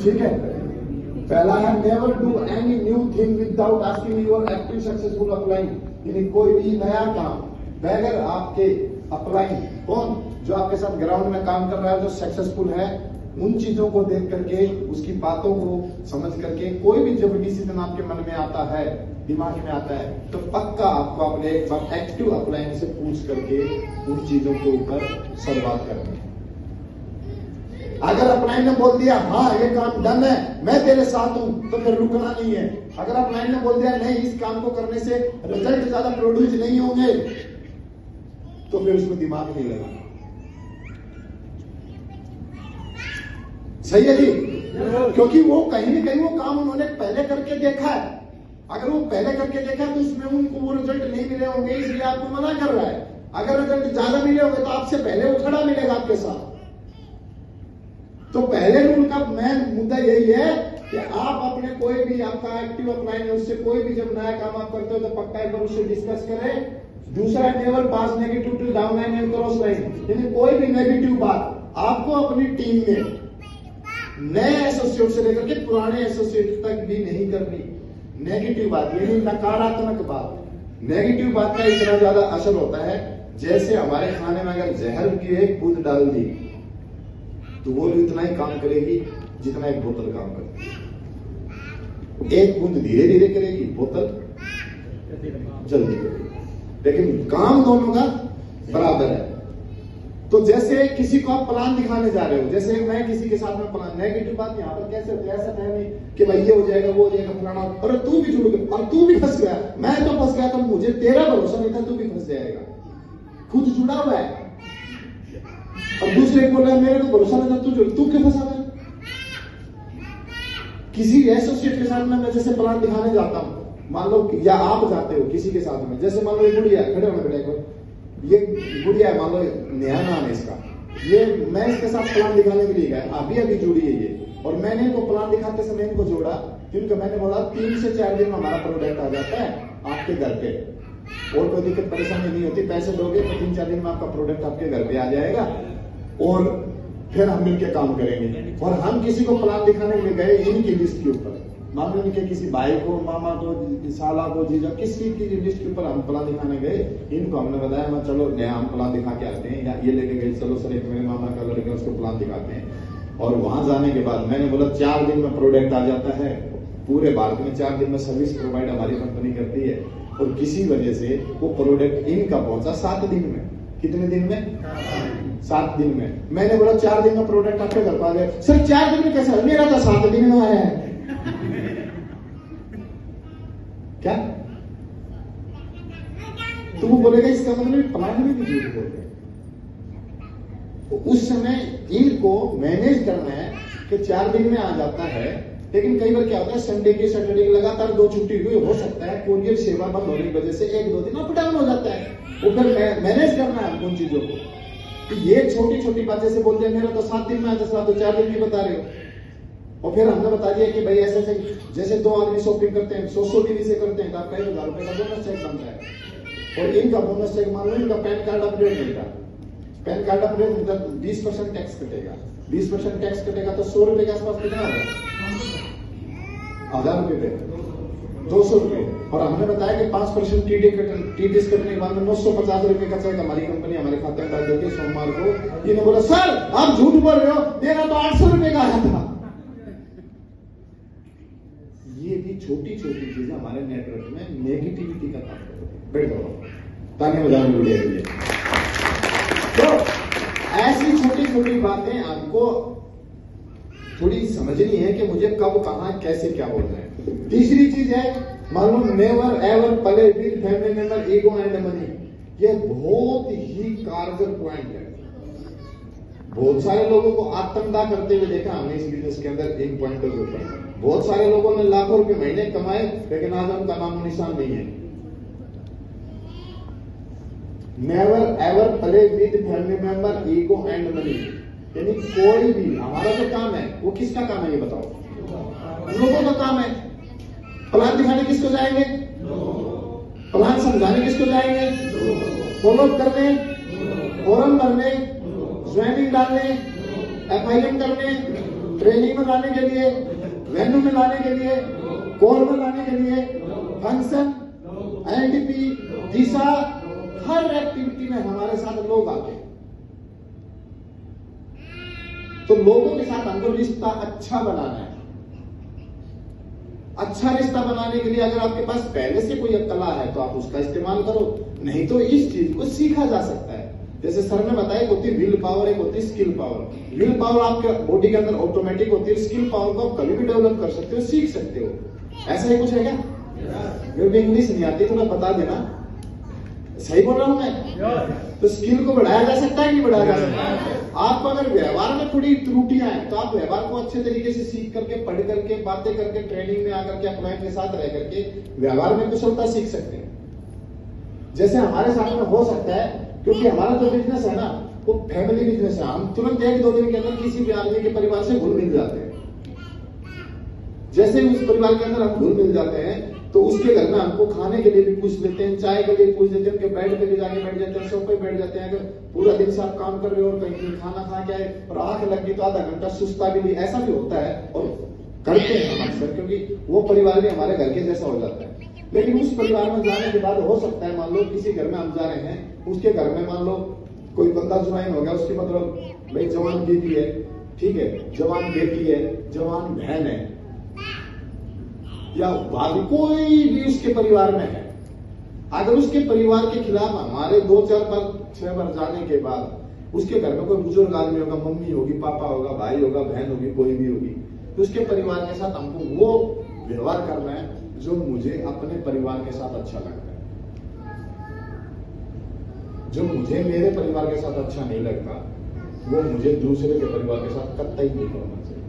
ठीक है। पहला है never do any new thing without asking your active successful applying, यानी कोई भी नया काम बगैर आपके अप्लाइंग, कौन जो आपके साथ ग्राउंड में काम कर रहा है, जो सक्सेसफुल है, उन चीजों को देख करके, उसकी बातों को समझ करके, कोई भी जब डिसीजन आपके मन में आता है, दिमाग में आता है, तो पक्का आपको अपने एक बार एक्टिव अपलाइन से पूछ करके उन चीजों के ऊपर शुरुआत करनी है। अगर अपलाइन ने बोल दिया हाँ ये काम डन है, मैं तेरे साथ हूं, तो फिर रुकना नहीं है। अगर अपलाइन ने बोल दिया नहीं इस काम को करने से रिजल्ट ज्यादा प्रोड्यूस नहीं होंगे, तो फिर उसमें दिमाग नहीं लगा। सही है जी, क्योंकि वो कहीं ना कहीं वो काम उन्होंने पहले करके देखा है। अगर वो पहले करके देखा है तो उसमें उनको वो रिजल्ट नहीं मिले होंगे, इसलिए आपको मना कर रहा है। अगर रिजल्ट ज्यादा मिले होंगे तो आपसे पहले वो खड़ा मिलेगा आपके साथ। तो पहले रूल का मेन मुद्दा यही है कि आप अपने कोई भी आपका एक्टिव अपलाइन है उससे कोई भी जब नया काम आप करते हो तो पक्का एक बार उससे डिस्कस करें। दूसरा never pass negative to down line and cross line, यानी कोई भी नेगेटिव बात आपको अपनी टीम में नए एसोसिएट से लेकर के पुराने एसोसिएट तक भी नहीं करनी। नेगेटिव बात यानी नकारात्मक बात। नेगेटिव बात का इतना ज्यादा असर होता है, जैसे हमारे खाने में अगर जहर की एक बूंद डाल दी तो वो इतना ही काम करेगी जितना एक बोतल काम करती है। एक बूंद धीरे धीरे करेगी, बोतल जल्दी करेगी, लेकिन काम दोनों का बराबर है। तो जैसे किसी को आप प्लान दिखाने जा रहे हो, जैसे मैं किसी के साथ में प्लान, नेगेटिव बात यहाँ पर कैसे होता है, ऐसा है नहीं कि भाई ये हो जाएगा वो हो जाएगा फलाना, अरे तू भी जुड़ गया और तू भी फंस गया, मैं तो फंस गया, तो मुझे तेरा भरोसा नहीं था, तू भी फंस जाएगा। खुद जुड़ा हुआ है और दूसरे को बोल रहा है मेरे को भरोसा नहीं था, तू क्यों फंसा है। किसी एसोसिएट के साथ में मैं जैसे प्लान दिखाने जाता हूं, मान लो या आप जाते हो किसी के साथ में, जैसे मान लो ये गुड़िया खड़े होने बेटे को, ये गुड़िया मान लो नया नाम है इसका, ये मैं इसके साथ प्लान दिखाने के लिए गया, अभी अभी जुड़ी है ये, और मैंने इनको प्लान दिखाते समय इनको जोड़ा, क्योंकि मैंने बोला 3 से 4 दिन में हमारा प्रोडक्ट आ जाता है आपके घर पे, और कोई दिक्कत परेशानी नहीं होती, पैसे दोगे तो 3-4 दिन में आपका प्रोडक्ट आपके घर पे आ जाएगा, और फिर हम मिलकर काम करेंगे। और हम किसी को प्लान दिखाने के लिए गए इनकी लिस्ट के ऊपर, मान लो इनके किसी भाई को, मामा को, साला को, जीजा, किसी की लिस्ट के ऊपर हम प्लान दिखाने गए, इनको हमने बताया मैं चलो नया हम प्लान दिखा के आते हैं, या ये लेके गए चलो सर एक मेरे मामा का लड़का उसको प्लान दिखाते हैं। और वहां जाने के बाद मैंने बोला 4 दिन में प्रोडक्ट आ जाता है, पूरे भारत में 4 दिन में सर्विस प्रोवाइड हमारी कंपनी करती है, और किसी वजह से वो प्रोडक्ट इनका पहुंचा 7 दिन में। कितने दिन में? 7 दिन में। मैंने बोला 4 दिन में प्रोडक्ट आपके घर पा गए। सर 4 दिन में कैसा? मेरा तो 7 दिन में आया है। क्या तो वो बोलेगा इसका मतलब प्लान में भी झूठ बोल रहे। तो उस समय इनको मैनेज करना है कि 4 दिन में आ जाता है, लेकिन कई बार क्या होता है संडे की सैटरडे की लगातार 2 छुट्टी हुई, हो सकता है कोरियर सेवा बंद होने की वजह से 1-2 दिन अप डाउन हो जाता है, वो फिर मैनेज करना है उन चीजों को। तो ये छोटी छोटी बातें से बोलते हैं मेरा तो 7 दिन में आ जाता, तो 4 दिन की बता रहे हो, और फिर हमने बता दिया कि भाई ऐसे ऐसे, जैसे 2 आदमी शॉपिंग करते हैं 100 दिन से करते हैं, तो आपका 1000 रुपए का बोनस चेक बनता है। और इनका बोनस चेक मान लो इनका पैन कार्ड अपडेट नहीं था, पैन कार्ड अपडेट 20% टैक्स कटेगा, 20% टैक्स कटेगा तो 100 रुपए के आसपास कितना होगा? 1000 रुपए पे 200 रुपए। और हमने बताया कि 5% टीडीएस कटने के बाद 950 रुपए का चेक हमारी कंपनी हमारे खाते में डाल देती है सोमवार को। इन्होंने बोला सर आप झूठ बोल रहे हो, देना तो 800 रुपए का आया था। ये भी छोटी छोटी चीजें हमारे नेटवर्क में नेगेटिविटी का काम करती है। बैठ जाओ ताकि मजाक जुड़े रहिए। तो ऐसी छोटी छोटी बातें आपको थोड़ी समझनी है कि मुझे कब कहां कैसे क्या बोलना है। तीसरी चीज है मालूम, never ever play with family member ego and money. ये बहुत ही कारगर पॉइंट है। बहुत सारे लोगों को आत्मदाह करते हुए देखा हमने इस बिजनेस के अंदर इन पॉइंटों के ऊपर। बहुत सारे लोगों ने लाखों रुपए महीने कमाए, लेकिन आज उनका नामो निशान नहीं है। Never ever play with family member ego and money, यानी कोई भी हमारा जो काम है वो किसका काम है ये बताओ? लोगों का काम है। प्लान दिखाने किसको जाएंगे? प्लान समझाने किसको जाएंगे? फॉलो करने, फॉर्म भरने, ज्वाइनिंग डालने, FIM करने, ट्रेनिंग में लाने के लिए, वेन्यू में लाने के लिए, कॉल में लाने के लिए, फंक्शन, एनडीपी, दिशा, हर एक्टिविटी में हमारे साथ लोग आते हैं। तो लोगों के साथ हमको रिश्ता अच्छा बनाना है। अच्छा रिश्ता बनाने के लिए अगर आपके पास पहले से कोई कला है तो आप उसका इस्तेमाल करो, नहीं तो इस चीज को सीखा जा सकता है। जैसे सर ने बताया, एक होती विल पावर, एक होती स्किल पावर। विल पावर आपके बॉडी के अंदर ऑटोमेटिक होती है, स्किल पावर को आप कभी भी डेवलप कर सकते हो, सीख सकते हो। ऐसा ही कुछ है क्या? मेरे को इंग्लिश नहीं आती तो मैं बता देना, सही बोल रहा हूं मैं? तो स्किल को बढ़ाया जा सकता है कि नहीं बढ़ाया जा सकता? आपको अगर व्यवहार में थोड़ी त्रुटियां हैं तो आप व्यवहार को अच्छे तरीके से सीख करके, पढ़ करके, बातें करके, ट्रेनिंग में आकर के, क्लाइंट के साथ रह करके व्यवहार में कुशलता सीख सकते हैं। जैसे हमारे साथ में हो सकता है, क्योंकि हमारा जो बिजनेस है ना वो फैमिली बिजनेस है, हम तुरंत 1-2 दिन के अंदर किसी भी आदमी के परिवार से घुल मिल जाते हैं। जैसे उस परिवार के अंदर हम घुल मिल जाते हैं तो उसके घर में हमको खाने के लिए भी पूछ लेते हैं, चाय के लिए पूछ लेते हैं, उनके बेड पे भी जाके बैठ जाते हैं, सोफे पे बैठ जाते हैं। अगर पूरा दिन से आप काम कर रहे हो और कहीं खाना खा के आए और आंख लग गई तो आधा घंटा सुस्ता भी नहीं, ऐसा भी होता है और करते हैं हम अक्सर, क्योंकि वो परिवार भी हमारे घर के जैसा हो जाता है। लेकिन उस परिवार में जाने के बाद हो सकता है, मान लो किसी घर में हम जा रहे हैं, उसके घर में मान लो कोई बंदा ज्वाइन हो गया, उसकी मतलब भाई जवान बीवी है, ठीक है, जवान बेटी है, जवान बहन है, या भाभी, कोई भी उसके परिवार में है। अगर उसके परिवार के खिलाफ हमारे 2-4 बार 6 बार जाने के बाद उसके घर में कोई बुजुर्ग आदमी होगा, मम्मी होगी, पापा होगा, भाई होगा, बहन होगी, कोई भी होगी, तो उसके परिवार के साथ हमको वो व्यवहार करना है जो मुझे अपने परिवार के साथ अच्छा लगता है। जो मुझे मेरे परिवार के साथ अच्छा नहीं लगता वो मुझे दूसरे के परिवार के साथ कतई नहीं करना चाहिए।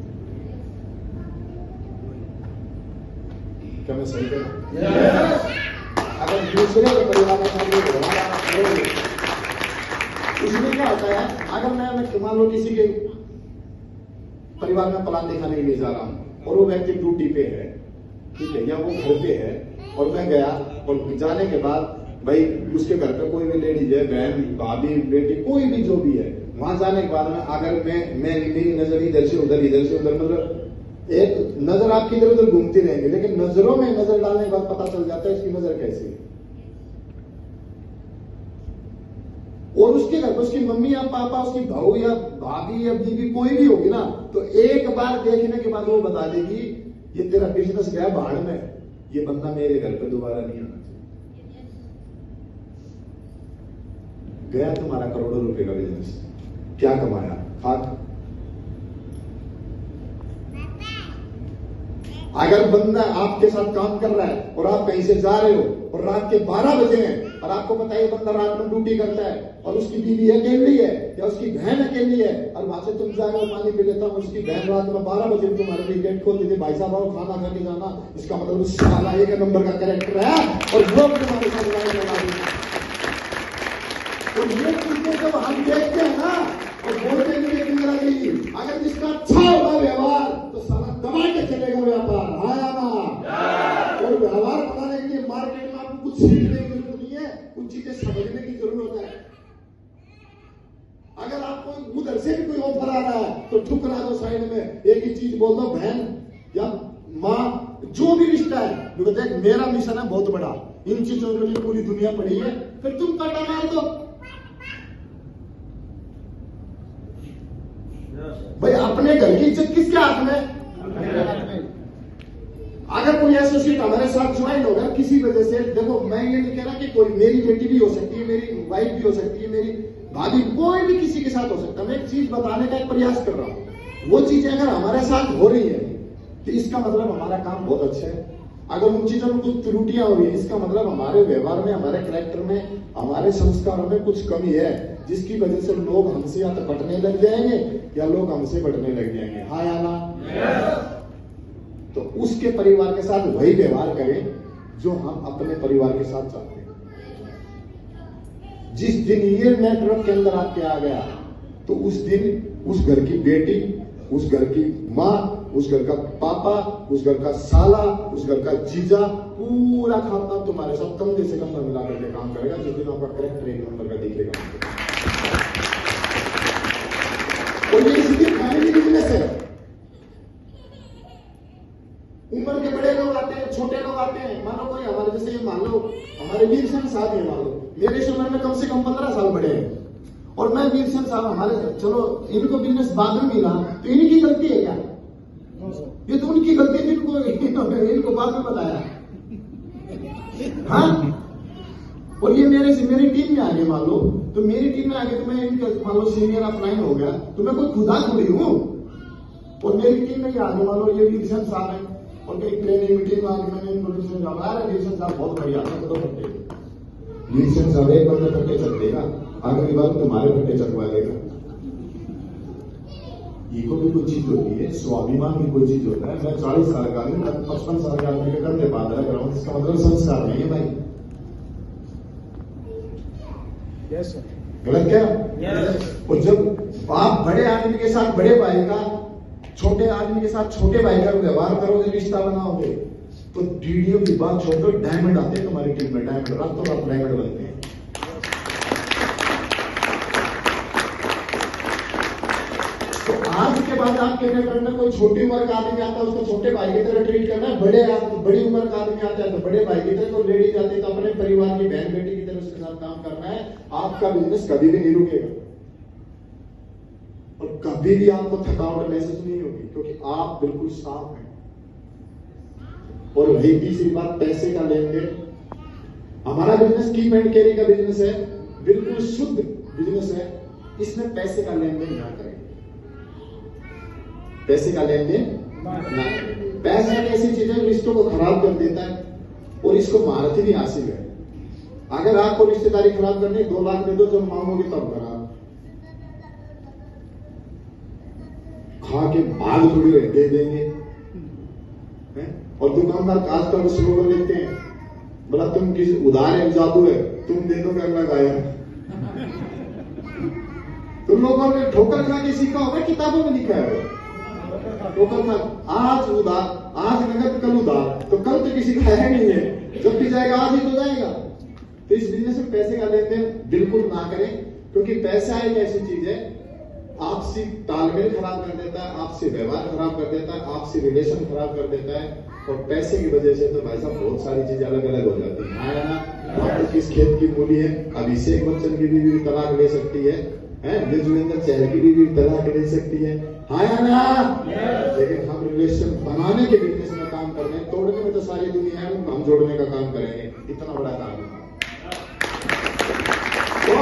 क्या मैं सही कह रहा हूं? अगर दूसरे के परिवार के साथ उसमें क्या होता है, अगर मैं मान लो किसी के परिवार में प्लान दिखाने के लिए जा रहा हूं और वो व्यक्ति ड्यूटी पे है, ठीक है, या वो घर पे है और मैं गया और जाने के बाद भाई उसके घर पे कोई भी लेडीज है, बहन, भाभी, बेटी, कोई भी जो भी है, वहां जाने के बाद में अगर मैं मेरी नजर इधर से उधर, मतलब एक नजर आपकी इधर उधर घूमती रहेंगे, लेकिन नजरों में नजर डालने के बाद पता चल जाता है इसकी नजर कैसी है। और उसके घर पर उसकी मम्मी या पापा, उसकी बहू या भाभी या बीवी कोई भी होगी ना, तो एक बार देखने के बाद वो बता देगी ये तेरा बिजनेस गया भाड़ में, ये बंदा मेरे घर पे दोबारा नहीं आना चाहिए। गया तुम्हारा करोड़ों रुपए का बिजनेस, क्या कमाया? खाक। अगर बंदा आपके साथ काम कर रहा है और आप कहीं से जा रहे हो और रात के 12 बजे हैं और आपको पता है बंदा रात में ड्यूटी करता है और उसकी बीवी अकेली है या उसकी बहन अकेली है, और वहां से तुम जा रहे हो, पानी पी लेता हूं, उसकी बहन रात में 12 बजे तुम्हारे लिए गेट खोल देती, भाई साहब आओ खाना खा के जाना, इसका मतलब उस साला एक नंबर का कैरेक्टर है और वो तुम्हारे साथ लड़ाई लगा देगा। तो ये चीजें जब हम देखते हैं ना और बोलते हैं कि इंदिराजी, अगर जिसका अच्छा होगा व्यवहार तो साला दबा के चलेगा व्यापार, आया ना। और व्यवहार बनाने के लिए मार्केट में आपको कुछ सीखने की जरूरत नहीं है, कुछ चीजें समझने की जरूरत है। अगर आपको उधर से भी कोई ऑफर आ रहा है तो ठुकरा दो साइड में, एक ही चीज बोल दो, बहन या माँ, जो भी रिश्ता है, देख मेरा मिशन है बहुत बड़ा, इन चीजों के लिए पूरी दुनिया पड़ी है, फिर तुम काटा मार दो। भाई अपने घर की इज्जत किसके हाथ में? अगर कोई एसोसिएट हमारे साथ ज्वाइन होगा किसी वजह से, देखो मैं ये नहीं कह रहा कि कोई मेरी बेटी भी हो सकती है, मेरी वाइफ भी हो सकती है, मेरी भाभी, कोई भी किसी के साथ हो सकता है, मैं एक चीज बताने का एक प्रयास कर रहा हूं। वो चीजें अगर हमारे साथ हो रही है तो इसका मतलब हमारा काम बहुत अच्छा है। अगर उन चीजों में कुछ त्रुटियां हो रही है, इसका मतलब हमारे व्यवहार में, हमारे कैरेक्टर में, हमारे संस्कारों में कुछ कमी है, जिसकी वजह से लोग हमसे या तो पटने लग जाएंगे या लोग हमसे बढ़ने लग जाएंगे। हाँ या ना? तो उसके परिवार के साथ वही व्यवहार करें जो हम अपने परिवार के साथ चाहते हैं। जिस दिन ये नेटवर्क के अंदर आपके आ गया तो उस दिन उस घर की बेटी, उस घर की माँ, उस घर का पापा, उस घर का साला, उस घर का जीजा, पूरा खानदान तुम्हारे साथ कंधे से कंधा मिला करके काम करेगा, जिस दिन आपका कैरेक्टर एक नंबर का दिखेगा। और ये इसलिए फैमिली बिजनेस है, उम्र के बड़े लोग आते हैं, छोटे लोग आते हैं। मान लो कोई हमारे जैसे, मान लो हमारे वीर सिंह साहब है, मान लो मेरे से उम्र में कम से कम 15 साल बड़े हैं, और मैं वीर सिंह साहब हमारे, चलो इनको बिजनेस बाद में मिला तो इनकी गलती है क्या? ये तो उनकी गलती है, इनको बाद में बताया। हाँ, और ये मेरी टीम में आ गए, मान लो तो मेरी टीम में आ गए तो मैं इनका मान लो सीनियर अपलाइन हो गया, तो मैं कोई खुदा थोड़ी हूँ। और मेरी टीम में आ गए, मान लो ये विल्सन साहब है, और कई ट्रेनिंग मीटिंग में आगे मैंने इनको विल्सन साहब बहुत बढ़िया था, तो विल्सन साहब एक बार में फट्टे चल देगा, अगली बार तुम्हारे फट्टे चलवा लेगा। ईगो भी कोई चीज होती है, स्वाभिमान भी कोई चीज होता है। मैं 40 साल का आदमी, 55 साल का आदमी के कंधे बांध रहा हूँ, इसका मतलब संस्कार नहीं है भाई। यस सर, गलत क्या? और जब आप बड़े आदमी के साथ बड़े भाई का, छोटे आदमी के साथ छोटे भाई का व्यवहार करोगे, रिश्ता बनाओगे, तो डीडीओ की बात छोड़कर डायमंड आते हैं तुम्हारी टीम में, डायमंड रातों रात डायमंड बनते हैं। तो आज के बाद आपके नेटवर्क में कोई छोटी उम्र का आदमी आता है, उसको छोटे भाई की तरह ट्रीट करना है। बड़ी उम्र का आदमी आता है तो बड़े भाई की तरह, तो लेडीज आती है तो अपने परिवार की बहन बेटी की तरह उसके साथ काम करना है। आपका बिजनेस कभी भी नहीं रुकेगा और कभी भी आपको थकावट महसूस नहीं होगी, क्योंकि आप बिल्कुल साफ हैं। और वही तीसरी बात, पैसे का लेन देन। हमारा बिजनेस कीप एंड कैरी का बिजनेस है, बिल्कुल शुद्ध बिजनेस है, इसमें पैसे का लेन देन ना करें, पैसे का लेन देन ना करें। पैसा एक ऐसी चीज है रिश्तों को खराब कर देता है, और इसको महारत ही नहीं हासिल है। अगर आपको रिश्तेदारी खराब करनी, 2 लाख दे दो, जब मांगोगे तब खराब, खा के भाग थोड़ी दे देंगे। और दुकानदार आजकल स्लोगन लिखते हैं, बोला तुम किसी उधार है, जादू है, तुम दे दो अगला गाया। तुम लोगों ने ठोकर खा के सीखा होगा, किताबों में लिखा है ठोकर खा, आज उधार, आज नगद कल उधार, तो कल तो किसी का है नहीं है, जब भी जाएगा आज ही तो जाएगा। तो इस बिजनेस में पैसे का लेन देन बिल्कुल ना करें, क्योंकि पैसा एक ऐसी चीज है, आपसी तालमेल खराब कर देता है, आपसे व्यवहार खराब कर देता है, आपसे रिलेशन खराब कर देता है। और पैसे की वजह से तो भाई साहब बहुत सारी चीजें अलग अलग हो जाती है ना। आपको किस खेत की मूली है, अभिषेक बच्चन की बीवी तलाक ले सकती है, युजवेंद्र चहल की बीवी तलाक ले सकती है, हाँ या ना? लेकिन हम रिलेशन बनाने के बिजनेस में काम कर रहे हैं, तोड़ने में तो सारी दुनिया है, हम जोड़ने का काम करेंगे, इतना बड़ा काम है। तो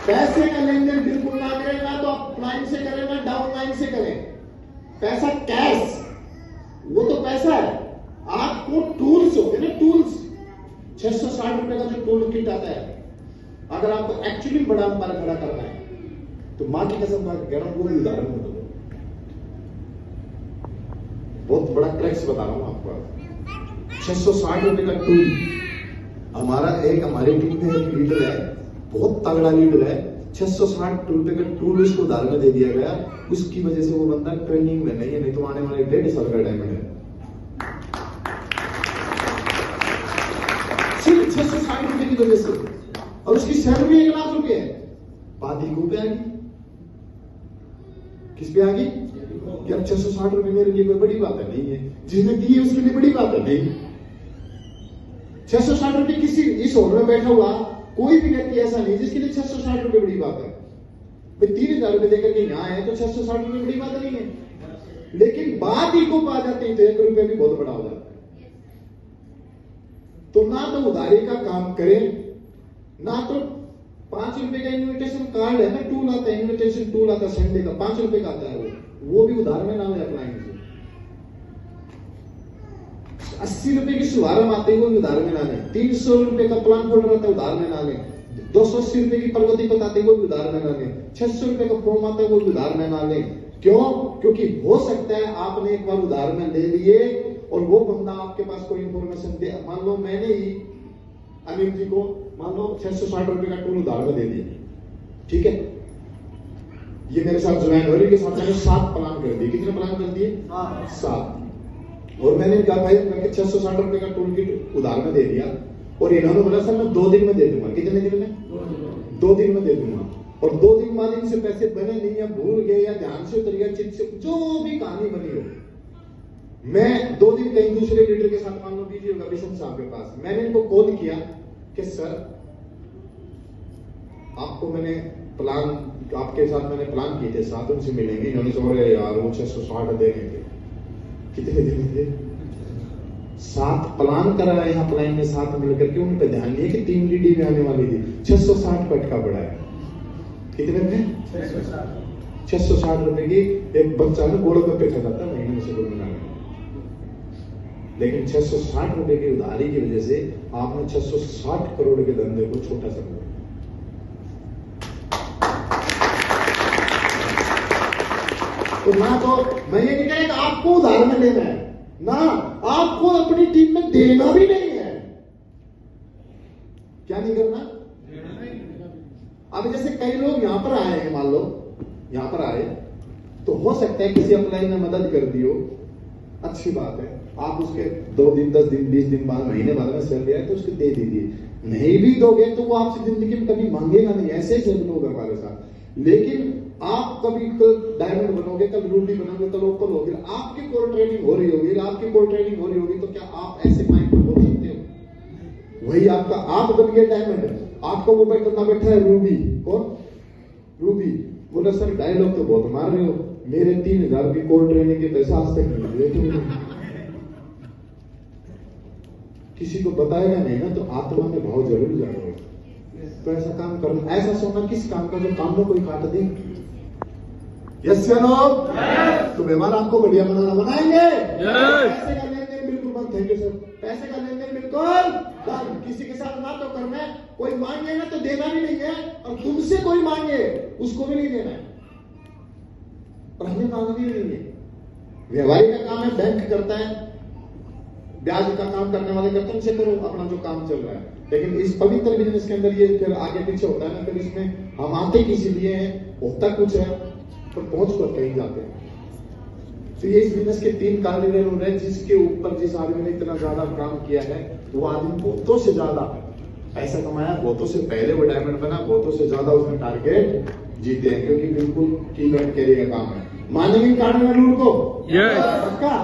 पैसे का लेन देन बिल्कुल ना करें, ना तो अप लाइन से करें ना डाउन लाइन से करें। पैसा कैश, वो तो पैसा है। आपको टूल्स होते ना, टूल्स 660 रुपए का जो टूल किट आता है, अगर आपको एक्चुअली बड़ा अंपायर खड़ा करना है, तो मां की कसम कह रहा हूं, वो उदाहरण बता दो, बहुत बड़ा क्रैक्स बता रहा हूं आपको। 660 रुपए का टूल, हमारी टीम में एक लीडर है, बहुत तगड़ा लीडर है, 660 रुपए का टूल उसको उधार में दे दिया गया। उसकी वजह से वो बंदा ट्रेनिंग में नहीं है, नहीं तो आने वाले 1.5 साल का डायमंड है। सिर्फ 660 रुपए की वजह से, और उसकी सैलरी 1 लाख रुपए है। बात ईगो पे आ गई, किस पे आ गई? यार 660 रुपए मेरे लिए कोई बड़ी बात नहीं है, जिसने दी है उसके लिए बड़ी बात है नहीं। 660 रुपए किसी इस हॉल में बैठा हुआ कोई भी व्यक्ति ऐसा नहीं जिसके लिए 660 रुपए बड़ी बात है। 3000 रुपए देकर के यहाँ है तो 660 रुपए बड़ी बात नहीं है। लेकिन बात ही को पा जाते हैं तो 1 रुपए भी बहुत बड़ा हो जाता है। तो ना तो उधारी का काम करें, ना तो 5 रुपए का इन्विटेशन कार्ड है ना, टूल आता है, इन्विटेशन टूल आता है संडे का, 5 रुपए का आता है, वो भी उधार में ना हो अप्लाई। 80 रुपए की शुभारंभ आते हैं, वो भी उधार में ना लें। 300 रुपए का प्लान फोल्डर आता है, उधार में ना लें। 280 रुपए की प्रगति बताते हैं, वो भी उधार में ना लें। 600 रुपए का फॉर्म आता है, वो भी उधार में ना लें। क्यों? क्योंकि हो सकता है आपने एक बार उधार में ले लिए और वो बंदा आपके पास कोई इंफॉर्मेशन दे। मान लो मैंने ही अनिल जी को मान लो 660 रुपए का टूल उधार में दे दिया, ठीक है, ये मेरे साथ ज्वाइन हो रही के साथ मैंने 7 प्लान कर दिए। कितने प्लान कर दिए? 7। और मैंने कहा भाई मैं 660 रुपए का टूल किट उधार में दे दिया, और इन्होंने बोला सर मैं 2 दिन में दे दूंगा। कितने दिन में? 2 दिन में दे दूंगा। और 2 दिन बाद इनसे पैसे बने नहीं, या भूल गए, या ध्यान से उतर गया, चिट से जो भी कहानी बनी हो, मैं 2 दिन कहीं दूसरे लीडर के साथ मान लो बिजी होगा बिशन साहब के पास, मैंने इनको कॉल किया कि सर आपको मैंने प्लान, आपके साथ मैंने प्लान किए थे, साथ उनसे मिलेंगे, इन्होंने सोचे यार वो 660 देने थे, कितने देने थे? 7 प्लान करा है यहाँ प्लान में, 7 मिलकर के उन पे ध्यान नहीं है कि टीम लीडिंग में आने वाली थी। 660 का अटका पड़ा है, कितने में? 660 रुपए की एक बच्चा ना गोलगप्पे खाता था महीने से बोलना, लेकिन 660 रुपए की उधारी की वजह से आपने 660 करोड़ के धंधे को छोटा सा कर। तो ना तो मैं ये नहीं कह रहा कि आपको उधार में लेना है ना, आपको अपनी टीम में देना भी नहीं है। क्या नहीं करना? अब जैसे कई लोग यहां पर आए हैं, मान लो यहां पर आए तो हो सकता है किसी अपलाइन ने मदद कर दी हो, अच्छी बात है, आप उसके 2 दिन 10 दिन 20 दिन बाद महीने बाद में सैलरी आए तो उसको दे दीजिए। नहीं भी दोगे तो वो आपसे जिंदगी में कभी मांगेगा नहीं, ऐसे ही लोग हमारे साथ। लेकिन आप कभी कल डायमंड बनोगे, कल रूबी बनोगे, कल ओपन होगे, आपकी कोर ट्रेनिंग हो रही होगी, आपकी कोर ट्रेनिंग हो रही होगी, तो क्या आप ऐसे माइंड पर बोल सकते हो? वही आपका, आप बन गए डायमंड, आपको वो बैठा बैठा है रूबी। कौन? रूबी बोला सर डायलॉग तो बहुत मार रहे हो, मेरे 3000 की कोर ट्रेनिंग के पैसा आज तक नहीं दिए। किसी को बताएगा नहीं ना तो आत्मा में भाव जरूर जाएगा। तो ऐसा काम करना, ऐसा सोना किस काम का जो काम में कोई काट दे। यस या नो? तो व्यवहार आपको बढ़िया बनाना, बनाएंगे। पैसे का लेन देन बिल्कुल बंद। Thank you sir. पैसे का लेन देन बिल्कुल बंद। किसी के साथ ना तो करना है, कोई मांगेगा तो देना भी नहीं है, और तुमसे कोई मांगे उसको भी नहीं देना है, और हमें मांगना भी नहीं है। व्यवहारिक का काम है, बैंक करता है, ब्याज का काम करने वाले करते हैं, उनसे करो अपना जो काम चल रहा है। लेकिन इस पवित्र बिजनेस के अंदर ये फिर आगे पीछे होता है ना, फिर इसमें हम आते किसी लिए हैं, होता कुछ है, पर पहुंच कर कहीं जाते हैं। तो ये इस बिजनेस के 3 कार्डिनल हो रहे हैं, जिसके ऊपर जिस आदमी ने इतना ज्यादा काम किया है, वो आदमी बहुतों से ज्यादा पैसा कमाया, बहुतों से पहले वो डायमंड बना, बहुतों से ज्यादा उसने टारगेट जीते हैं, क्योंकि बिल्कुल की कैरियर का काम है। मानेंगे कार्डिनल रूल को? पक्का?